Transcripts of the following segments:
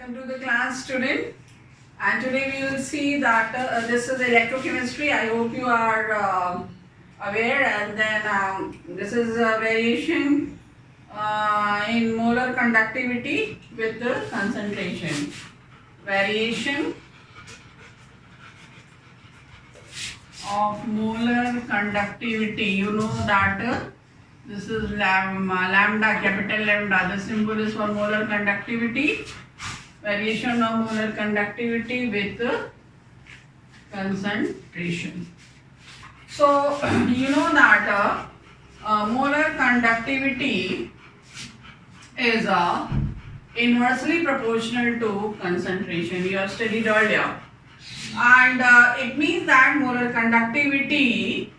Welcome to the class, student. And today we will see that this is electrochemistry. I hope you are aware. And then this is a variation in molar conductivity with the concentration. Variation of molar conductivity. You know that this is lambda, capital lambda. The symbol is for molar conductivity. Variation of molar conductivity with concentration. So you know that molar conductivity is inversely proportional to concentration. You have studied earlier, and it means that molar conductivity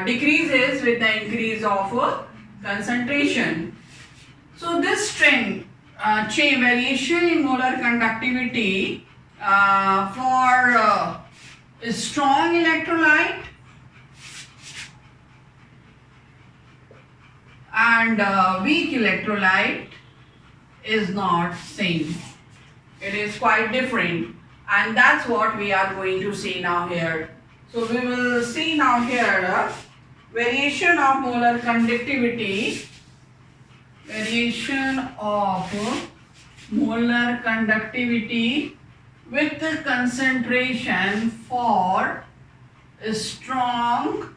decreases with the increase of concentration. So this trend change variation in molar conductivity for a strong electrolyte and weak electrolyte is not same. It is quite different, and that's what we are going to see now here. So we will see now here variation of molar conductivity. Variation of molar conductivity with the concentration for a strong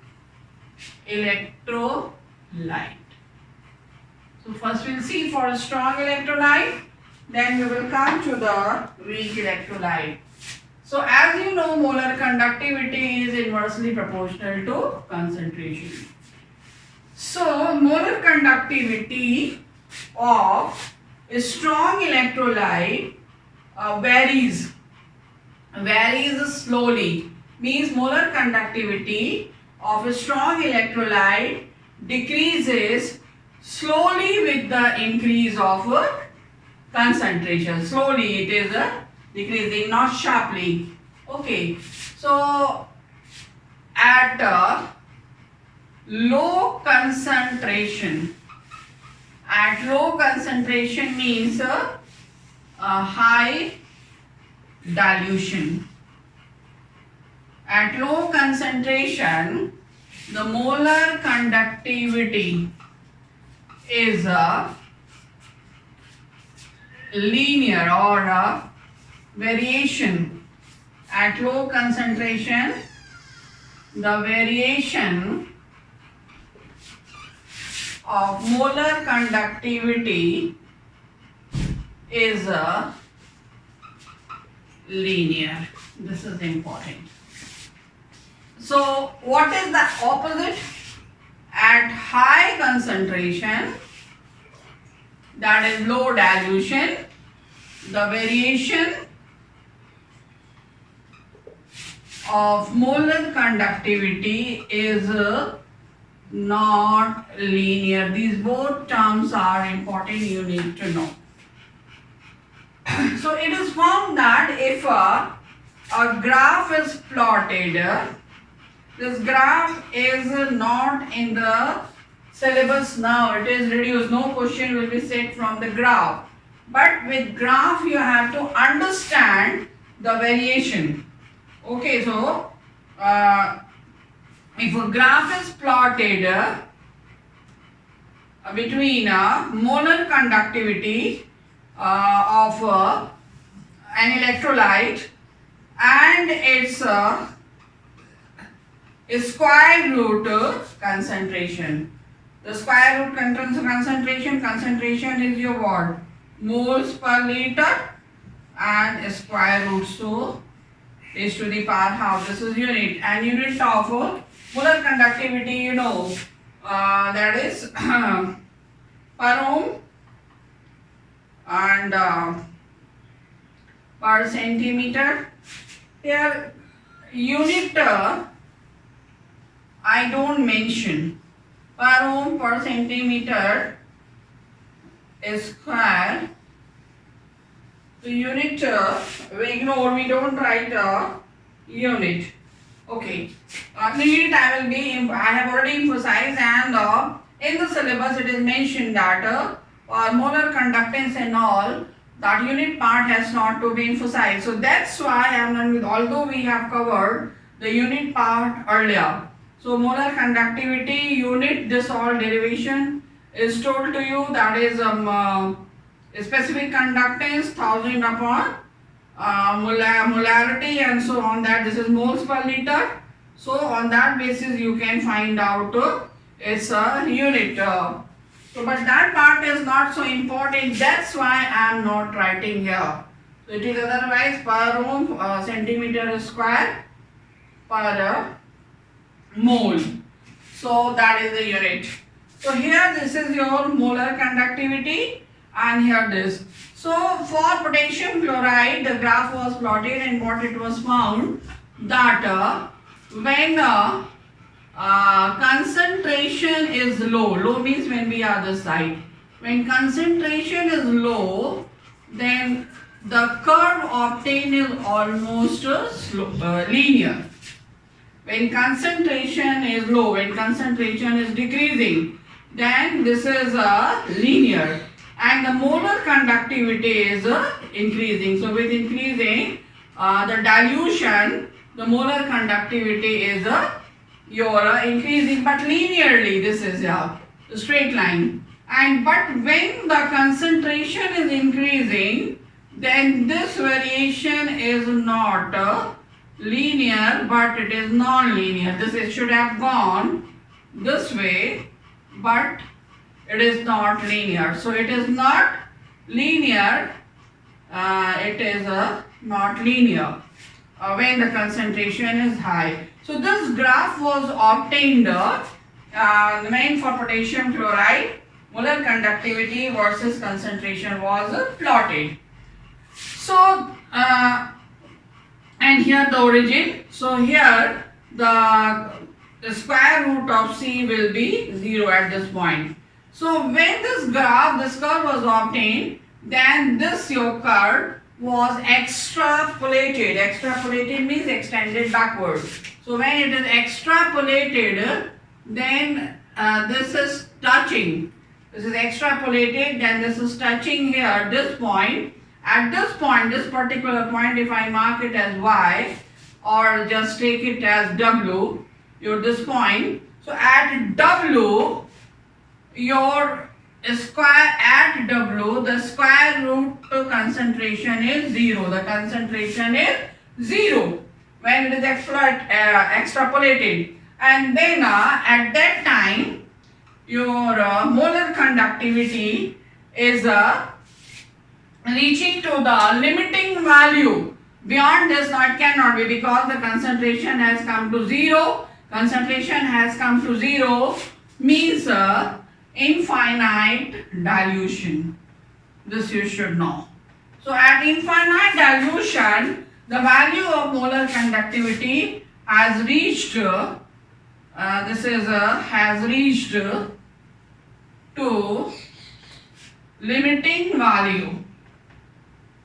electrolyte. So first we'll see for a strong electrolyte, then we will come to the weak electrolyte. So as you know, molar conductivity is inversely proportional to concentration. So molar conductivity of a strong electrolyte varies slowly. Means molar conductivity of a strong electrolyte decreases slowly with the increase of concentration. Slowly it is decreasing, not sharply. Okay, so at low concentration. At low concentration means high dilution. At low concentration, the molar conductivity is linear or a variation. At low concentration, the variation of molar conductivity is linear. This is important. So what is the opposite? At high concentration, that is low dilution, the variation of molar conductivity is not linear. These both terms are important, you need to know. So it is found that if a graph is plotted, this graph is not in the syllabus now, it is reduced. No question will be set from the graph. But with graph you have to understand the variation. Okay, so if a graph is plotted between molar conductivity of an electrolyte and its square root concentration. The square root concentration is your what? Moles per liter, and square root, so is to the power half. This is unit, and unit of molar conductivity, you know, that is per ohm and per centimeter. Here unit I don't mention. Per ohm per centimeter square. The unit we ignore, we don't write unit. Okay, the unit I have already emphasized, and in the syllabus it is mentioned that molar conductance and all that unit part has not to be emphasized. So that's why I am done with, although we have covered the unit part earlier. So molar conductivity unit, this all derivation is told to you, that is specific conductance 1000 upon molarity and so on, that this is moles per liter. So on that basis you can find out its a unit. So but that part is not so important, that's why I am not writing here. So it is otherwise per ohm centimeter square per mole. So that is the unit. So here this is your molar conductivity and here this. So for potassium chloride the graph was plotted and what it was found that when concentration is low, low means when we are this side, when concentration is low then the curve obtained is almost linear. When concentration is low, when concentration is decreasing, then this is linear and the molar conductivity is increasing. So with increasing the dilution, the molar conductivity is increasing, but linearly, this is a straight line. And but when the concentration is increasing, then this variation is not linear, but it is non-linear. This should have gone this way, but it is not linear. So it is not linear. It is not linear when the concentration is high. So this graph was obtained when for potassium chloride molar conductivity versus concentration was plotted. So and here the origin. So here the square root of C will be 0 at this point. So when this curve was obtained, then this your curve was extrapolated. Extrapolated means extended backwards. So when it is extrapolated, then this is touching. This is extrapolated, then this is touching here, this point. At this point, this particular point, if I mark it as Y or just take it as W, this point. So at W, your square at W, the square root concentration is 0. The concentration is 0 when it is extrapolated. And then at that time, your molar conductivity is reaching to the limiting value. Beyond this, it cannot be, because the concentration has come to 0. Concentration has come to 0 means infinite dilution. This you should know. So at infinite dilution, the value of molar conductivity has reached has reached to limiting value.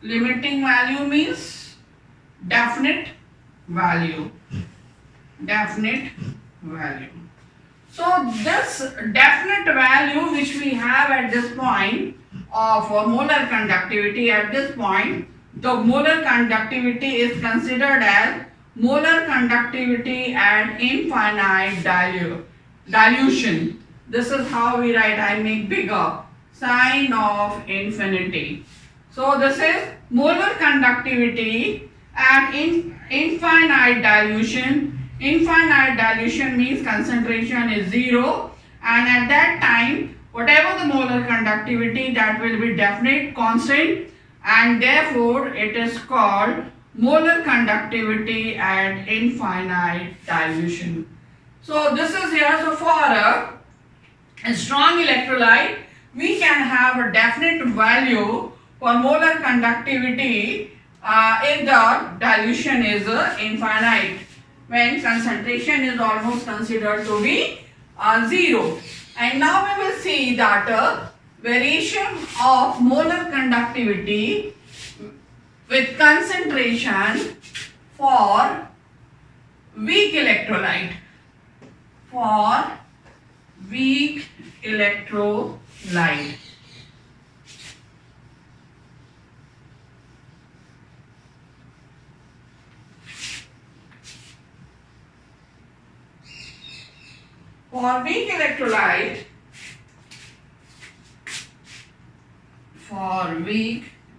Limiting value means definite value. Definite value. So this definite value which we have at this point of molar conductivity, at this point the molar conductivity is considered as molar conductivity at infinite dilution. This is how we write. I make bigger sign of infinity. So this is molar conductivity at infinite dilution. Infinite dilution means concentration is 0, and at that time whatever the molar conductivity, that will be definite, constant, and therefore it is called molar conductivity at infinite dilution. So this is here. So for a strong electrolyte, we can have a definite value for molar conductivity if the dilution is infinite, when concentration is almost considered to be 0. And now we will see that variation of molar conductivity with concentration for weak electrolyte. For weak electrolyte. for weak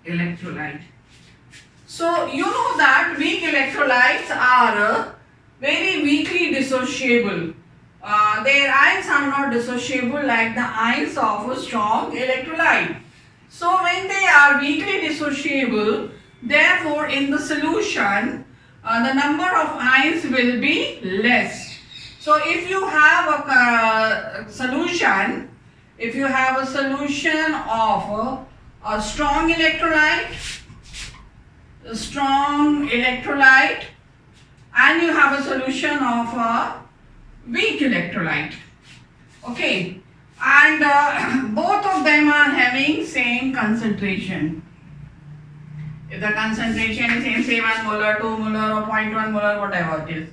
electrolyte, so you know that weak electrolytes are very weakly dissociable. Their ions are not dissociable like the ions of a strong electrolyte. So when they are weakly dissociable, therefore in the solution the number of ions will be less. So if you have a solution of a strong electrolyte, and you have a solution of a weak electrolyte, okay, and both of them are having same concentration. If the concentration is same, say 1 molar, 2 molar or 0.1 molar, whatever it is.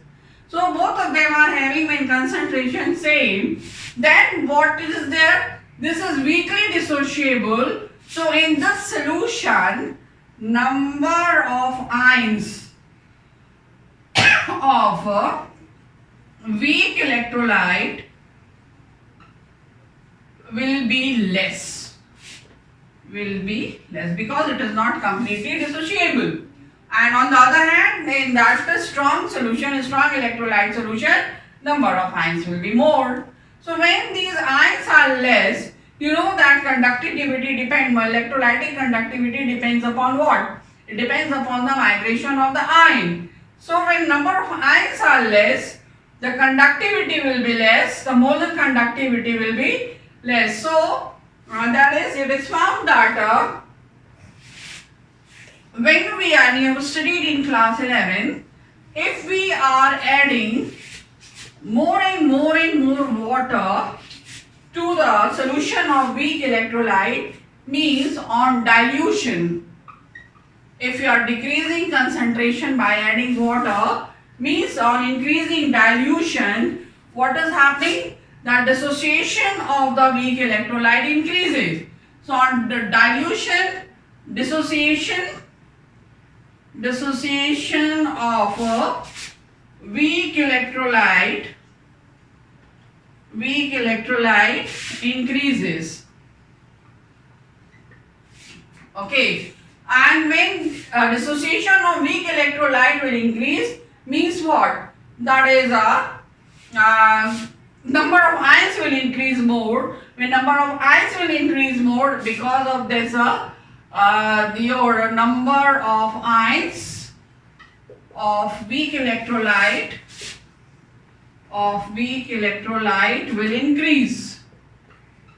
So both of them are having when concentration same, then what is there? This is weakly dissociable. So in this solution, number of ions of a weak electrolyte will be less because it is not completely dissociable. And on the other hand, in that strong electrolyte solution, number of ions will be more. So when these ions are less, you know that electrolytic conductivity depends upon what? It depends upon the migration of the ion. So when number of ions are less, the conductivity will be less, the molar conductivity will be less. So that is, it is found that when we are, you have studied in class 11, if we are adding more and more water to the solution of weak electrolyte, means on dilution, if you are decreasing concentration by adding water, means on increasing dilution, what is happening? The dissociation of the weak electrolyte increases. So on the dilution, dissociation of a weak electrolyte increases. Okay, and when dissociation of weak electrolyte will increase, means what? That is number of ions will increase more. When number of ions will increase more, because of this your number of ions of weak electrolyte will increase.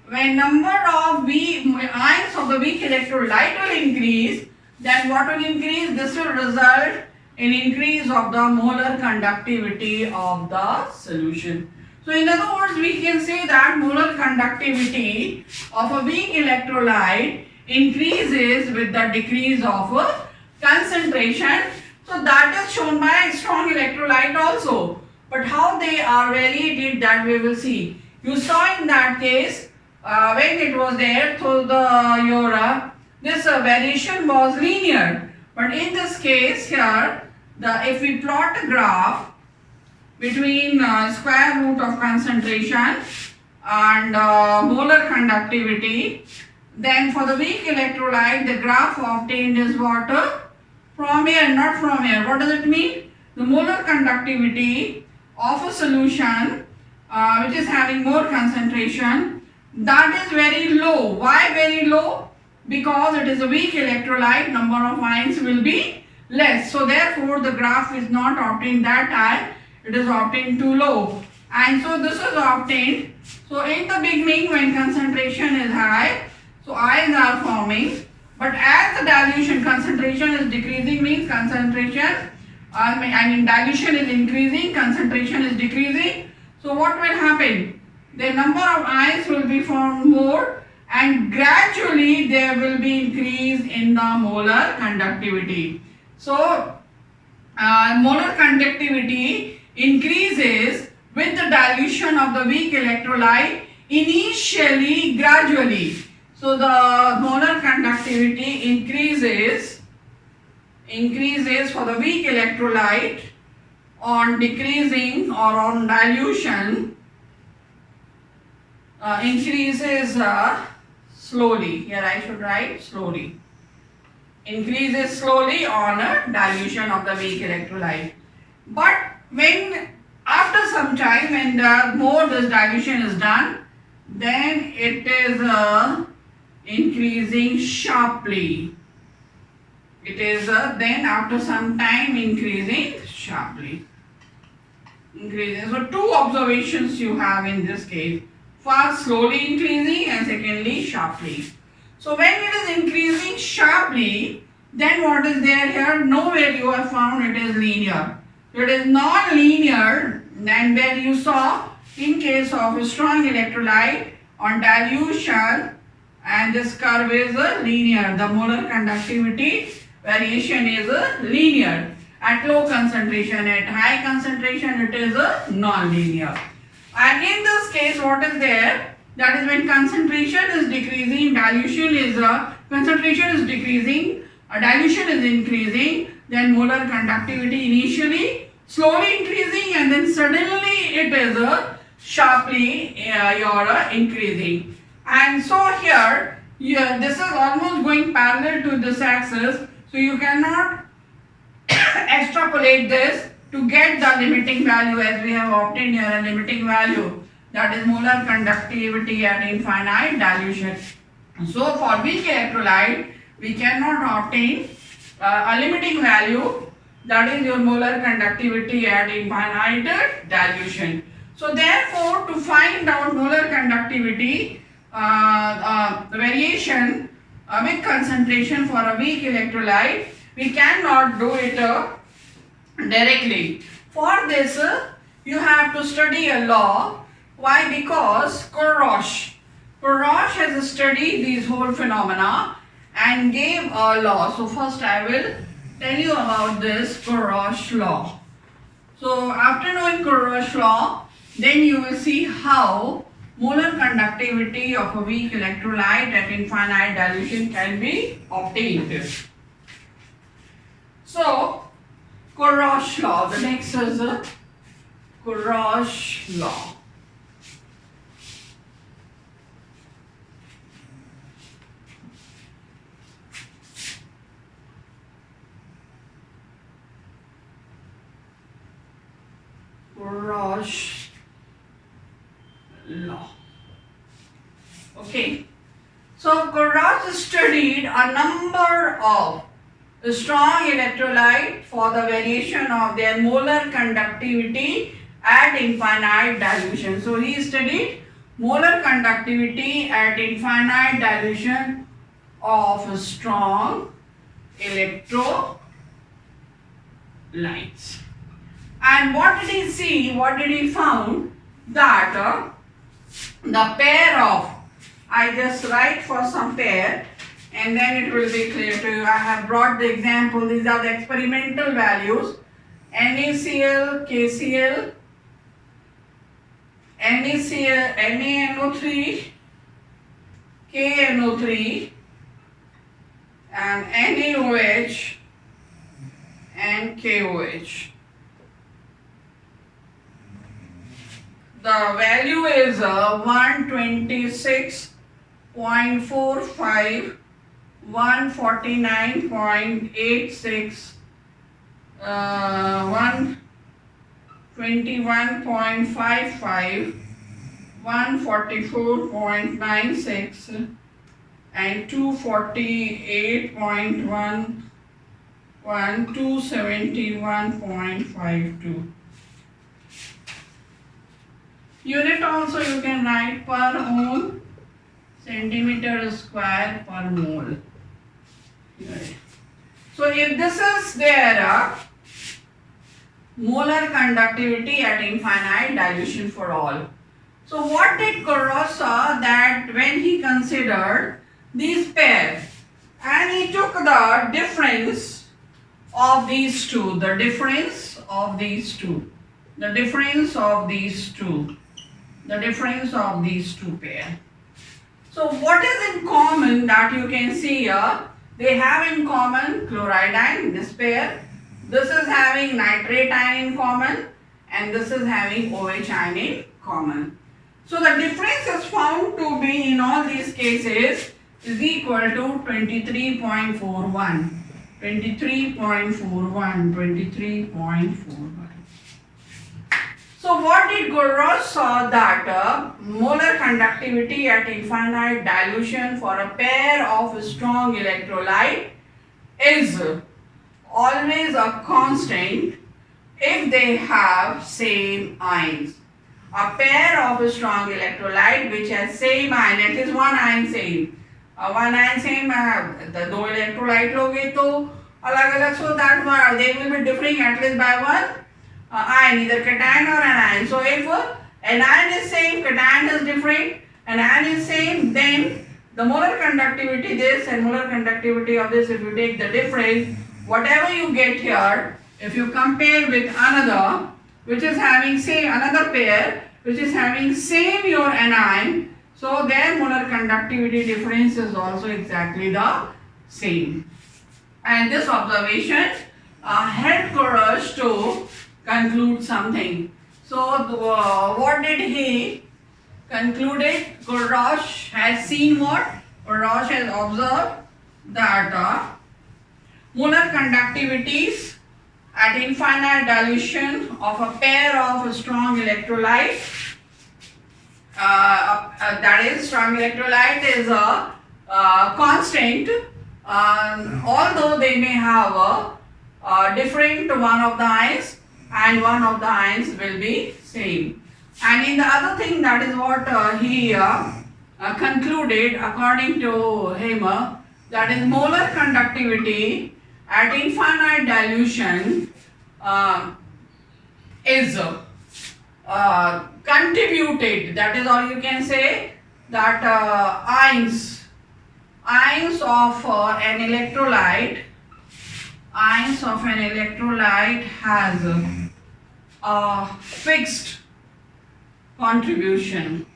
When number of ions of the weak electrolyte will increase, then what will increase? This will result in increase of the molar conductivity of the solution. So in other words, we can say that molar conductivity of a weak electrolyte increases with the decrease of concentration. So that is shown by strong electrolyte also. But how they are varied, that we will see. You saw in that case when it was there, so this variation was linear. But in this case here, if we plot a graph between square root of concentration and molar conductivity, then for the weak electrolyte, the graph obtained is what? From here, not from here. What does it mean? The molar conductivity of a solution which is having more concentration, that is very low. Why very low? Because it is a weak electrolyte, number of ions will be less. So therefore the graph is not obtained that high, it is obtained too low. And so this is obtained. So in the beginning when concentration is high, so ions are forming. But as the dilution concentration is decreasing, means concentration, dilution is increasing, concentration is decreasing. So what will happen? The number of ions will be formed more, and gradually there will be increase in the molar conductivity. So molar conductivity increases with the dilution of the weak electrolyte, initially gradually. So the molar conductivity increases for the weak electrolyte on decreasing or on dilution increases slowly. Here I should write slowly. Increases slowly on a dilution of the weak electrolyte. But when after some time, when the more this dilution is done, then it is increasing sharply. It is then after some time increasing sharply. Increasing. So two observations you have in this case. First, slowly increasing, and secondly, sharply. So when it is increasing sharply, then what is there here? Nowhere you have found it is linear. It is non-linear, and where you saw in case of a strong electrolyte on dilution, and this curve is linear. The molar conductivity variation is linear. At low concentration, at high concentration it is non-linear. And in this case, what is there? That is when concentration is decreasing, dilution is concentration is decreasing, dilution is increasing, then molar conductivity initially slowly increasing, and then suddenly it is sharply increasing. And so here, this is almost going parallel to this axis, so you cannot extrapolate this to get the limiting value, as we have obtained here a limiting value, that is molar conductivity at infinite dilution. So for weak electrolyte, we cannot obtain a limiting value, that is your molar conductivity at infinite dilution. So therefore, to find out molar conductivity, the variation with concentration for a weak electrolyte, we cannot do it directly. For this, you have to study a law. Why? Because Kurosh has studied these whole phenomena and gave a law. So first I will tell you about this Kurosh law. So after knowing Kurosh law, then you will see how molar conductivity of a weak electrolyte at infinite dilution can be obtained. So Kurosh law, the next is Kurosh law. Kurosh law. Okay. So Kurosh studied a number of strong electrolyte for the variation of their molar conductivity at infinite dilution. So he studied molar conductivity at infinite dilution of strong electrolytes. And what did he see? What did he found? That the pair of, I just write for some pair, and then it will be clear to you. I have brought the example. These are the experimental values. NaCl, KCl, NaCl, NaNO3, KNO3, and NaOH and KOH. The value is 126.45, 149.86, 121.55, 144.96, and 248.11, 271.52. Unit also you can write per ohm centimeter square per mole. So if this is their molar conductivity at infinite dilution for all. So what did Kurosh saw? That when he considered these pairs and he took the difference of these two, the difference of these two pairs. So what is in common that you can see here? They have in common chloride ion, this pair. This is having nitrate ion in common, and this is having OH ion in common. So the difference is found to be in all these cases is equal to 23.41. 23.41. So what did Gurrosh saw that molar conductivity at infinite dilution for a pair of strong electrolyte is always a constant if they have same ions. A pair of strong electrolyte which has same ion, at least one ion same. One ion same, the दो electrolyte लोगे तो अलग-अलग, so that one they will be differing at least by one ion, either cation or anion. So if an ion is same, cation is different, an ion is same, then the molar conductivity this and molar conductivity of this, if you take the difference, whatever you get here, if you compare with another which is having same, another pair which is having same your anion, so their molar conductivity difference is also exactly the same. And this observation helped Gurrosh to conclude something. So what did he concluded? Gurrosh has seen what? Gurrosh has observed that molar conductivities at infinite dilution of a pair of strong electrolyte, that is strong electrolyte is a constant, although they may have a different one of the ions and one of the ions will be same. And in the other thing, that is what he concluded according to him, that is molar conductivity at infinite dilution is contributed, that is, or you can say that ions of an electrolyte has a fixed contribution,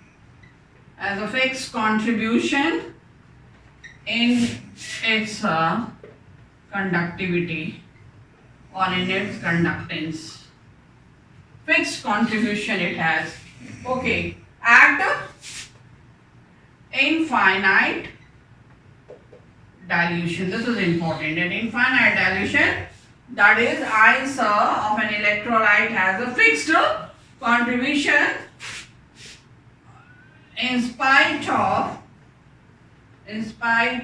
in its conductivity or in its conductance. Fixed contribution it has. Okay, at infinite dilution, this is important. At infinite dilution, that is ions of an electrolyte has a fixed contribution in spite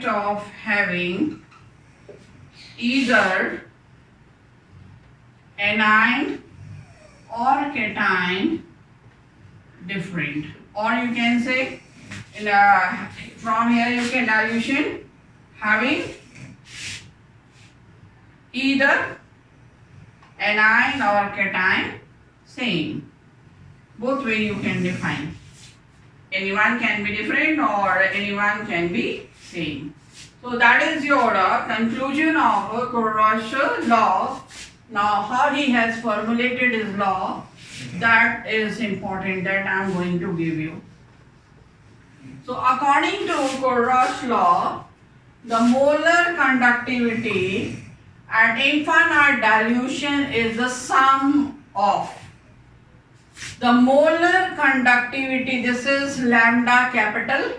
of having either anion or cation different, or you can say from here you can dilution having either anion or cation same. Both way you can define. Anyone can be different or anyone can be same. So that is your conclusion of Gurrosh's law. Now how he has formulated his law, that is important, that I am going to give you. So according to Gurrosh's law, the molar conductivity at infinite dilution is the sum of the molar conductivity, this is lambda capital,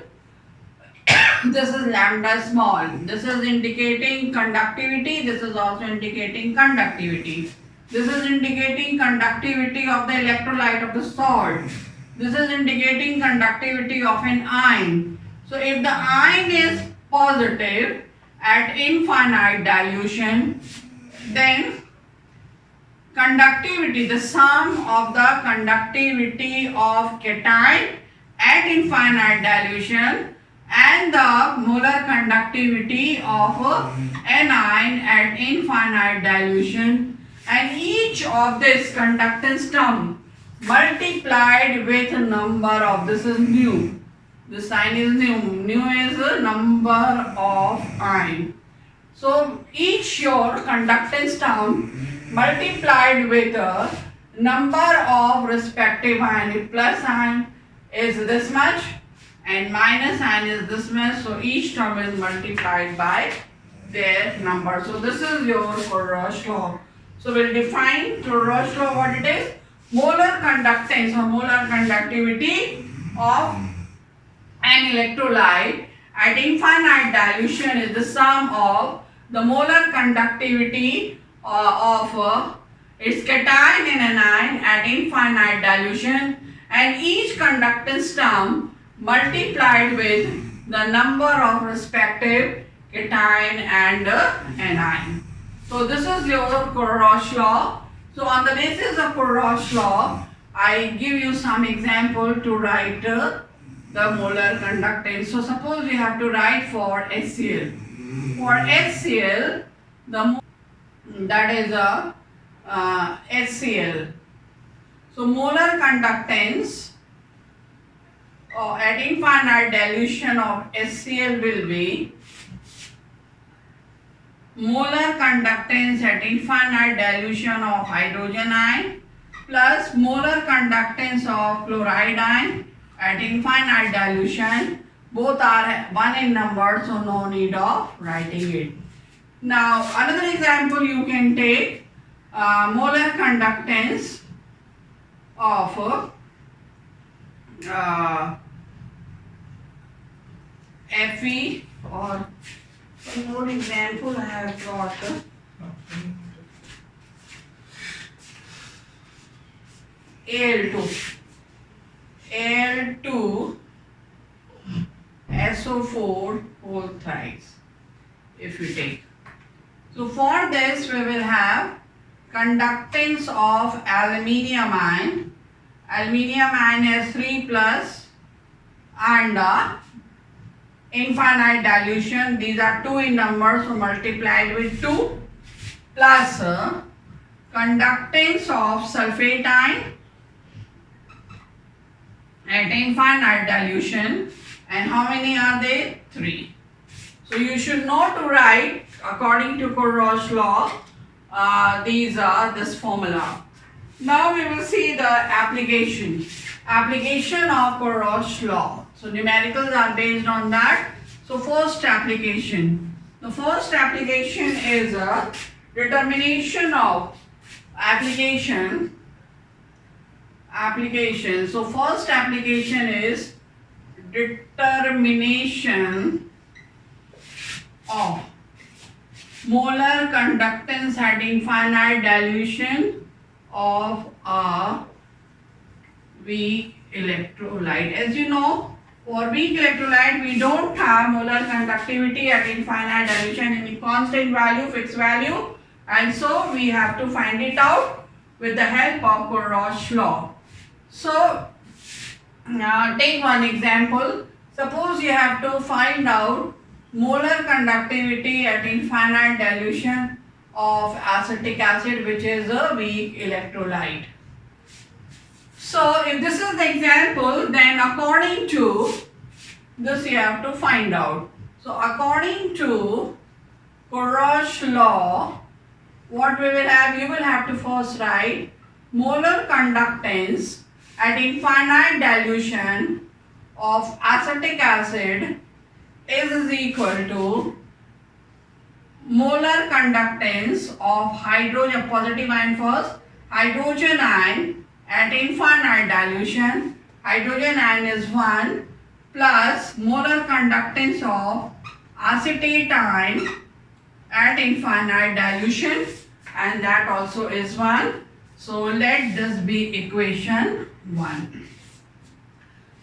this is lambda small, this is indicating conductivity, this is also indicating conductivity, this is indicating conductivity of the electrolyte of the salt, this is indicating conductivity of an ion. So if the ion is positive at infinite dilution, then conductivity, the sum of the conductivity of cation at infinite dilution and the molar conductivity of anion at infinite dilution, and each of this conductance term multiplied with number of, this is nu, this sign is nu is the number of ion. So each your conductance term multiplied with the number of respective ion. If plus ion is this much and minus ion is this much, so each term is multiplied by their number. So this is your Gurrosh law. So we'll define Gurrosh law, what it is. Molar conductance or molar conductivity of an electrolyte at infinite dilution is the sum of the molar conductivity of its cation and anion at infinite dilution, and each conductance term multiplied with the number of respective cation and anion. So this is your Corrosh law. So on the basis of Corrosh law, I give you some example to write the molar conductance. So suppose we have to write for HCl. For HCl, that is a HCl. So molar conductance at infinite dilution of HCl will be molar conductance at infinite dilution of hydrogen ion plus molar conductance of chloride ion at infinite dilution. Both are 1 in number, so no need of writing it. Now another example you can take molar conductance of Fe, or one more example I have got Al2 SO4 whole thrice if we take. So for this we will have conductance of aluminium ion. Aluminium ion has 3 plus and infinite dilution. These are 2 in number, so multiplied with 2 plus conductance of sulfate ion at infinite dilution, and how many are they? 3. So you should know to write according to Corrosh law these are this formula. Now we will see the application of Corrosh law. So numericals are based on that. So first application. The first application is a determination of application. So first application is determination of molar conductance at infinite dilution of a weak electrolyte. As you know, for weak electrolyte we don't have molar conductivity at infinite dilution in constant value, fixed value, and so we have to find it out with the help of Corrosh law. So take one example. Suppose you have to find out molar conductivity at infinite dilution of acetic acid, which is a weak electrolyte. So if this is the example, then according to this you have to find out. So according to Corrosh law, what we will have, you will have to first write molar conductance at infinite dilution of acetic acid is equal to molar conductance of hydrogen, positive ion first, hydrogen ion at infinite dilution. Hydrogen ion is 1 plus molar conductance of acetate ion at infinite dilution, and that also is 1. So let this be equation 1.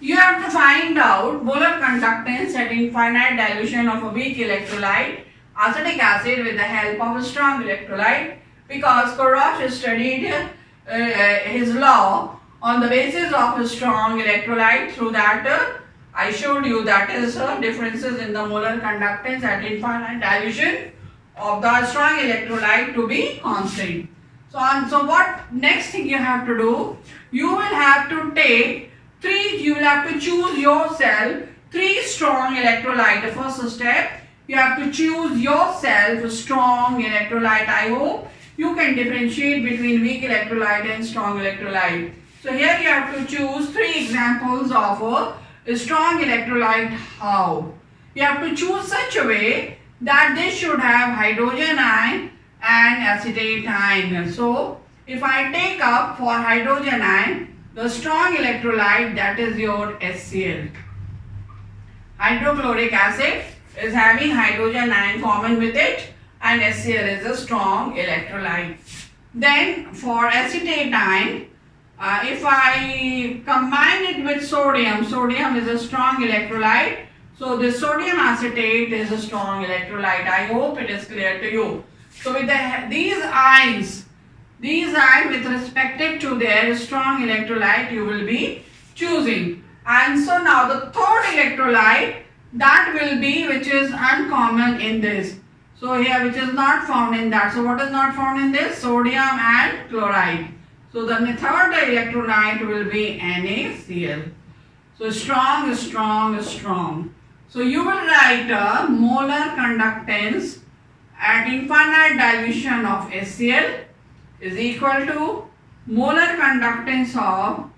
You have to find out molar conductance at infinite dilution of a weak electrolyte, acetic acid, with the help of a strong electrolyte, because Corrosh studied his law on the basis of a strong electrolyte. Through that I showed you that is differences in the molar conductance at infinite dilution of the strong electrolyte to be constant. So what next thing you have to do, you will have to take you will have to choose yourself 3 strong electrolyte. The first step, you have to choose yourself a strong electrolyte. I hope you can differentiate between weak electrolyte and strong electrolyte. So here you have to choose 3 examples of a strong electrolyte. How? You have to choose such a way that they should have hydrogen ion and acetate ion. So if I take up for hydrogen ion, The strong electrolyte, that is your HCl. Hydrochloric acid is having hydrogen ion common with it, and HCl is a strong electrolyte. Then for acetate ion, if I combine it with sodium, sodium is a strong electrolyte. So this sodium acetate is a strong electrolyte. I hope it is clear to you. So with these ions with respect to their strong electrolyte you will be choosing. And so now the third electrolyte, that will be which is uncommon in this. So here which is not found in that. So what is not found in this? Sodium and chloride. So the third electrolyte will be NaCl. So strong, strong, strong. So you will write a molar conductance at infinite dilution of HCl is equal to molar conductance of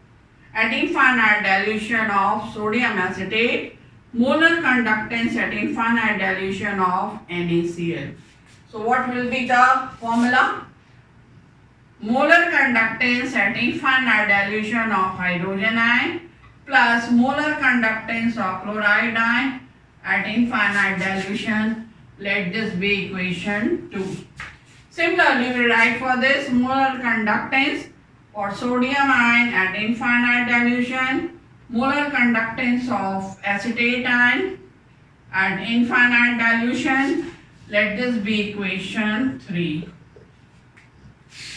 at infinite dilution of sodium acetate, molar conductance at infinite dilution of NaCl. So what will be the formula? Molar conductance at infinite dilution of hydrogen ion plus molar conductance of chloride ion at infinite dilution. Let this be equation 2. Similarly, we write for this molar conductance for sodium ion at infinite dilution, molar conductance of acetate ion at infinite dilution. Let this be equation 3.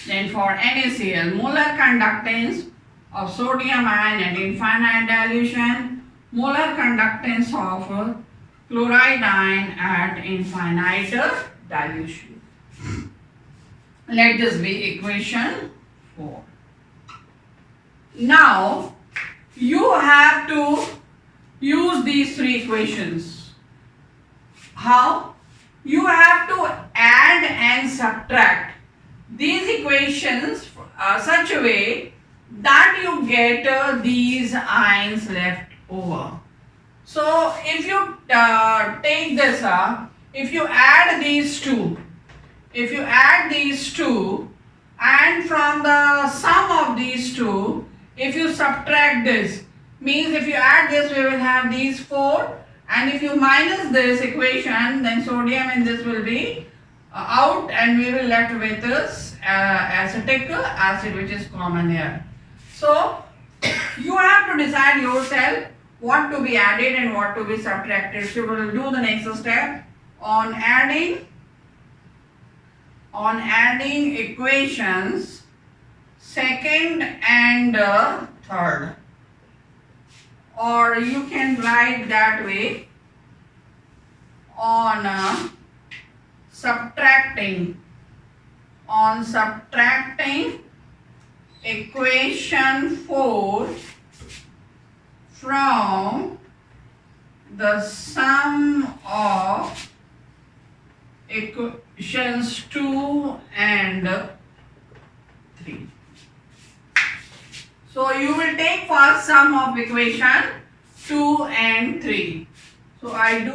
Then for NaCl, molar conductance of sodium ion at infinite dilution, molar conductance of chloride ion at infinite dilution. Let this be equation 4. Now you have to use these three equations. How? You have to add and subtract these equations such a way that you get these ions left over. So if you take this, if you add these two, and from the sum of these two, if you subtract this, means if you add this we will have these 4, and if you minus this equation, then sodium in this will be out, and we will left with this acetic acid which is common here. So you have to decide yourself what to be added and what to be subtracted. So we will do the next step on adding equations second and third, or you can write that way on subtracting equation 4 from the sum of equations 2 and 3. So you will take first sum of equation 2 and 3. So I do